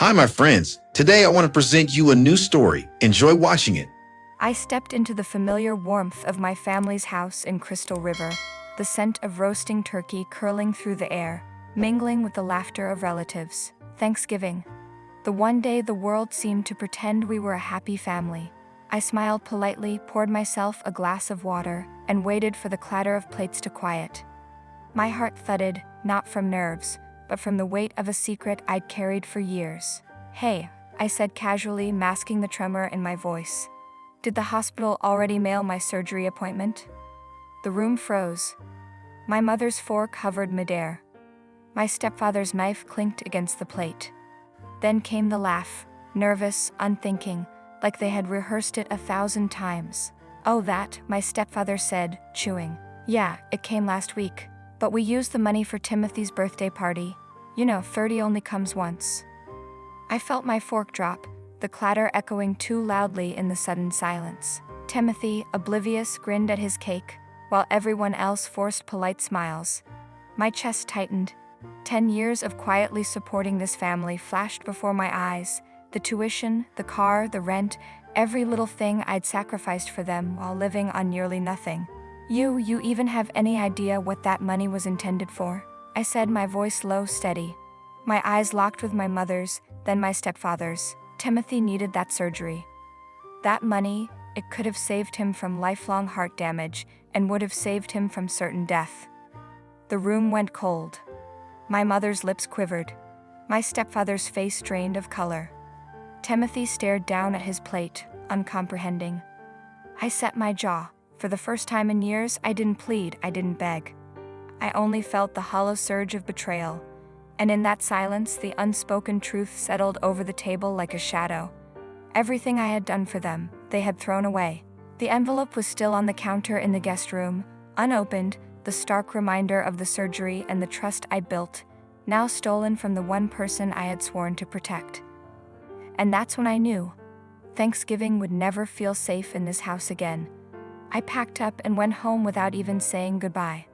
Hi, my friends. Today I want to present you a new story. Enjoy watching it. I stepped into the familiar warmth of my family's house in Crystal River, the scent of roasting turkey curling through the air, mingling with the laughter of relatives. Thanksgiving. The one day the world seemed to pretend we were a happy family. I smiled politely, poured myself a glass of water, and waited for the clatter of plates to quiet. My heart thudded, not from nerves, but from the weight of a secret I'd carried for years. "Hey," I said casually, masking the tremor in my voice. "Did the hospital already mail my surgery appointment?" The room froze. My mother's fork hovered midair. My stepfather's knife clinked against the plate. Then came the laugh, nervous, unthinking, like they had rehearsed it 1,000 times. "Oh, that," my stepfather said, chewing. "Yeah, it came last week. But we used the money for Timothy's birthday party. 30 only comes once." I felt my fork drop, the clatter echoing too loudly in the sudden silence. Timothy, oblivious, grinned at his cake, while everyone else forced polite smiles. My chest tightened. 10 years of quietly supporting this family flashed before my eyes. The tuition, the car, the rent, every little thing I'd sacrificed for them while living on nearly nothing. You even have any idea what that money was intended for?" I said, my voice low, steady. My eyes locked with my mother's, then my stepfather's. Timothy needed that surgery. That money, it could have saved him from lifelong heart damage and would have saved him from certain death. The room went cold. My mother's lips quivered. My stepfather's face drained of color. Timothy stared down at his plate, uncomprehending. I set my jaw. For the first time in years, I didn't plead, I didn't beg. I only felt the hollow surge of betrayal. And in that silence, the unspoken truth settled over the table like a shadow. Everything I had done for them, they had thrown away. The envelope was still on the counter in the guest room, unopened, the stark reminder of the surgery and the trust I'd built, now stolen from the one person I had sworn to protect. And that's when I knew Thanksgiving would never feel safe in this house again. I packed up and went home without even saying goodbye.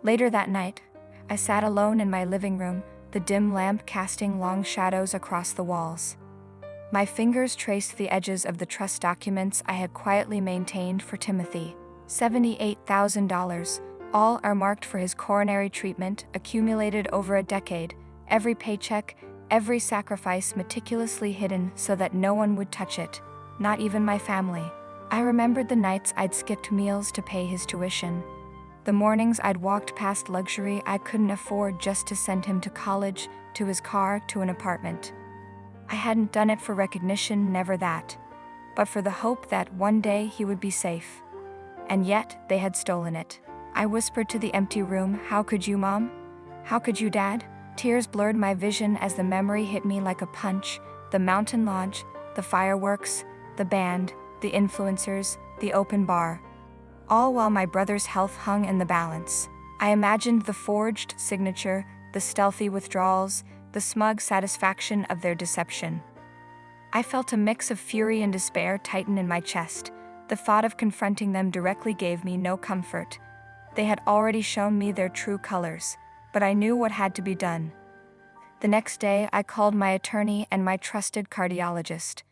Later that night, I sat alone in my living room, the dim lamp casting long shadows across the walls. My fingers traced the edges of the trust documents I had quietly maintained for Timothy. $78,000, all are marked for his coronary treatment, accumulated over a decade, every paycheck, every sacrifice meticulously hidden so that no one would touch it, not even my family. I remembered the nights I'd skipped meals to pay his tuition. The mornings I'd walked past luxury I couldn't afford just to send him to college, to his car, to an apartment. I hadn't done it for recognition, never that. But for the hope that one day he would be safe. And yet, they had stolen it. I whispered to the empty room, "How could you, Mom? How could you, Dad?" Tears blurred my vision as the memory hit me like a punch. The mountain lodge, the fireworks, the band, the influencers, the open bar. All while my brother's health hung in the balance. I imagined the forged signature, the stealthy withdrawals, the smug satisfaction of their deception. I felt a mix of fury and despair tighten in my chest. The thought of confronting them directly gave me no comfort. They had already shown me their true colors, but I knew what had to be done. The next day, I called my attorney and my trusted cardiologist.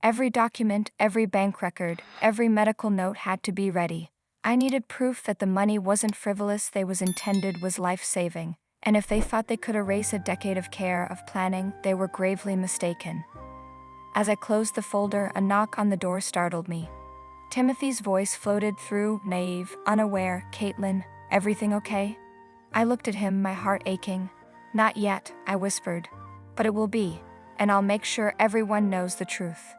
Every document, every bank record, every medical note had to be ready. I needed proof that the money wasn't frivolous, they was intended was life-saving. And if they thought they could erase a decade of care, of planning, they were gravely mistaken. As I closed the folder, a knock on the door startled me. Timothy's voice floated through, naive, unaware. "Caitlin, everything okay?" I looked at him, my heart aching. "Not yet," I whispered. "But it will be, and I'll make sure everyone knows the truth."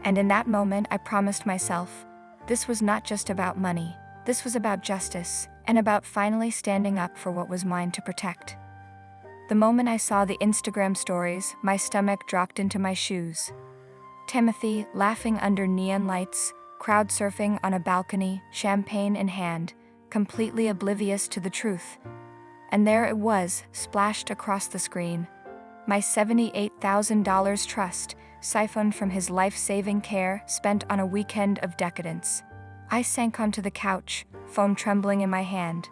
And in that moment, I promised myself, this was not just about money. This was about justice, and about finally standing up for what was mine to protect. The moment I saw the Instagram stories, my stomach dropped into my shoes. Timothy, laughing under neon lights, crowd surfing on a balcony, champagne in hand, completely oblivious to the truth. And there it was, splashed across the screen. My $78,000 trust, siphoned from his life-saving care, spent on a weekend of decadence. I sank onto the couch, phone trembling in my hand.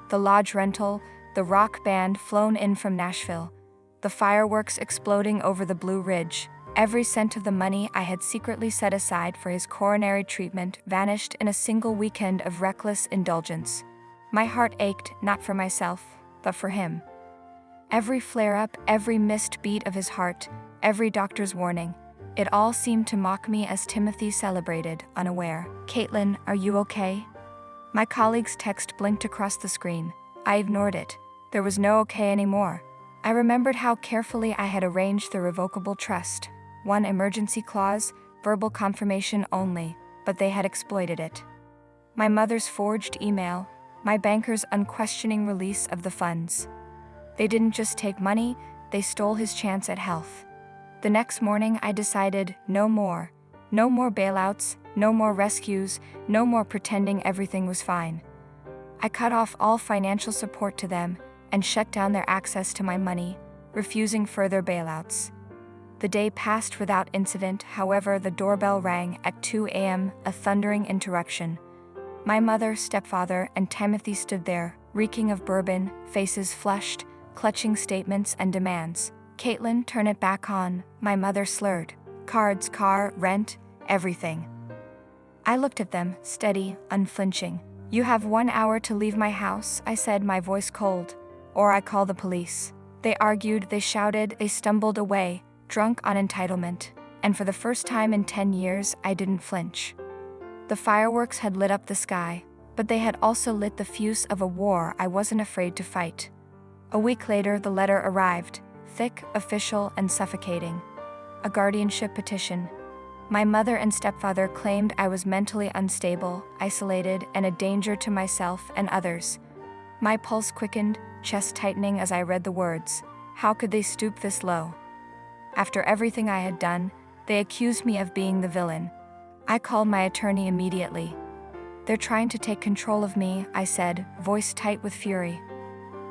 The lodge rental, the rock band flown in from Nashville, the fireworks exploding over the Blue Ridge. Every cent of the money I had secretly set aside for his coronary treatment vanished in a single weekend of reckless indulgence. My heart ached, not for myself, but for him. Every flare-up, every missed beat of his heart, every doctor's warning, it all seemed to mock me as Timothy celebrated, unaware. "Caitlin, are you okay?" My colleague's text blinked across the screen. I ignored it. There was no okay anymore. I remembered how carefully I had arranged the revocable trust. One emergency clause, verbal confirmation only, but they had exploited it. My mother's forged email, my banker's unquestioning release of the funds. They didn't just take money, they stole his chance at health. The next morning I decided, no more. No more bailouts, no more rescues, no more pretending everything was fine. I cut off all financial support to them and shut down their access to my money, refusing further bailouts. The day passed without incident, however the doorbell rang at 2 a.m., a thundering interruption. My mother, stepfather, and Timothy stood there, reeking of bourbon, faces flushed, clutching statements and demands. "Caitlin, turn it back on," my mother slurred. "Cards, car, rent, everything." I looked at them, steady, unflinching. "You have 1 hour to leave my house," I said, my voice cold. "Or I call the police." They argued, they shouted, they stumbled away, drunk on entitlement. And for the first time in 10 years, I didn't flinch. The fireworks had lit up the sky, but they had also lit the fuse of a war I wasn't afraid to fight. A week later, the letter arrived, thick, official, and suffocating. A guardianship petition. My mother and stepfather claimed I was mentally unstable, isolated, and a danger to myself and others. My pulse quickened, chest tightening as I read the words. How could they stoop this low? After everything I had done, they accused me of being the villain. I called my attorney immediately. "They're trying to take control of me," I said, voice tight with fury.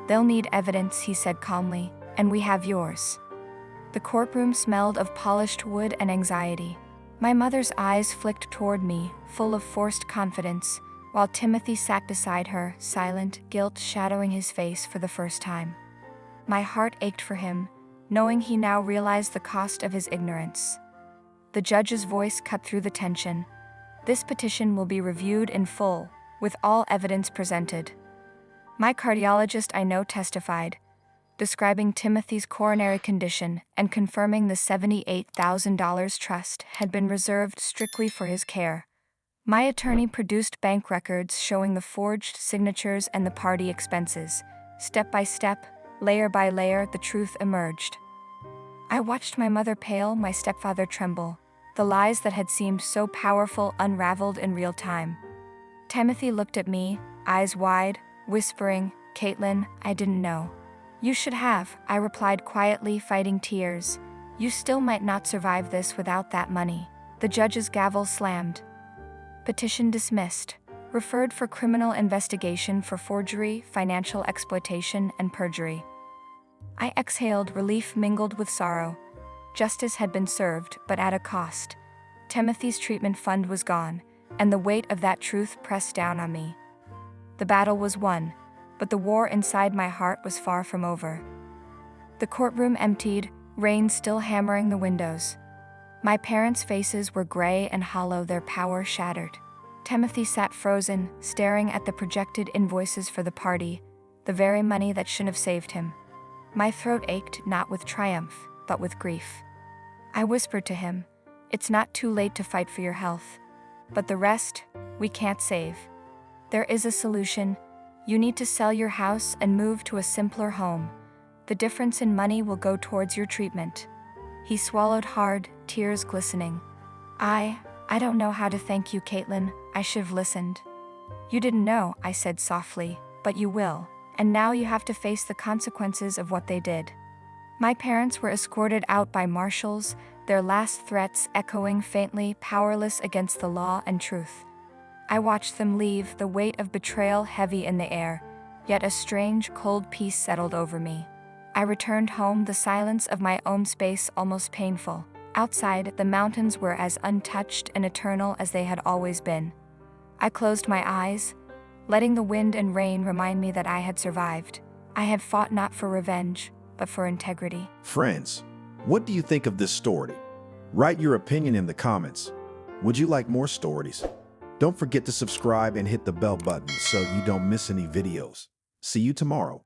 "They'll need evidence," he said calmly, "and we have yours." The courtroom smelled of polished wood and anxiety. My mother's eyes flicked toward me, full of forced confidence, while Timothy sat beside her, silent, guilt shadowing his face for the first time. My heart ached for him, knowing he now realized the cost of his ignorance. The judge's voice cut through the tension. "This petition will be reviewed in full, with all evidence presented." My cardiologist I know testified, describing Timothy's coronary condition and confirming the $78,000 trust had been reserved strictly for his care. My attorney produced bank records showing the forged signatures and the party expenses. Step by step, layer by layer, the truth emerged. I watched my mother pale, my stepfather tremble. The lies that had seemed so powerful unraveled in real time. Timothy looked at me, eyes wide, whispering, "Caitlin, I didn't know." "You should have," I replied quietly, fighting tears. "You still might not survive this without that money." The judge's gavel slammed. Petition dismissed. Referred for criminal investigation for forgery, financial exploitation, and perjury. I exhaled, relief mingled with sorrow. Justice had been served, but at a cost. Timothy's treatment fund was gone, and the weight of that truth pressed down on me. The battle was won, but the war inside my heart was far from over. The courtroom emptied, rain still hammering the windows. My parents' faces were gray and hollow, their power shattered. Timothy sat frozen, staring at the projected invoices for the party, the very money that should have saved him. My throat ached, not with triumph, but with grief. I whispered to him, "It's not too late to fight for your health. But the rest, we can't save. There is a solution. You need to sell your house and move to a simpler home. The difference in money will go towards your treatment." He swallowed hard, tears glistening. I don't know how to thank you, Caitlin. I should have listened." "You didn't know," I said softly, "but you will. And now you have to face the consequences of what they did." My parents were escorted out by marshals, their last threats echoing faintly, powerless against the law and truth. I watched them leave, the weight of betrayal heavy in the air, yet a strange, cold peace settled over me. I returned home, the silence of my own space almost painful. Outside, the mountains were as untouched and eternal as they had always been. I closed my eyes, letting the wind and rain remind me that I had survived. I had fought not for revenge, but for integrity. Friends, what do you think of this story? Write your opinion in the comments. Would you like more stories? Don't forget to subscribe and hit the bell button so you don't miss any videos. See you tomorrow.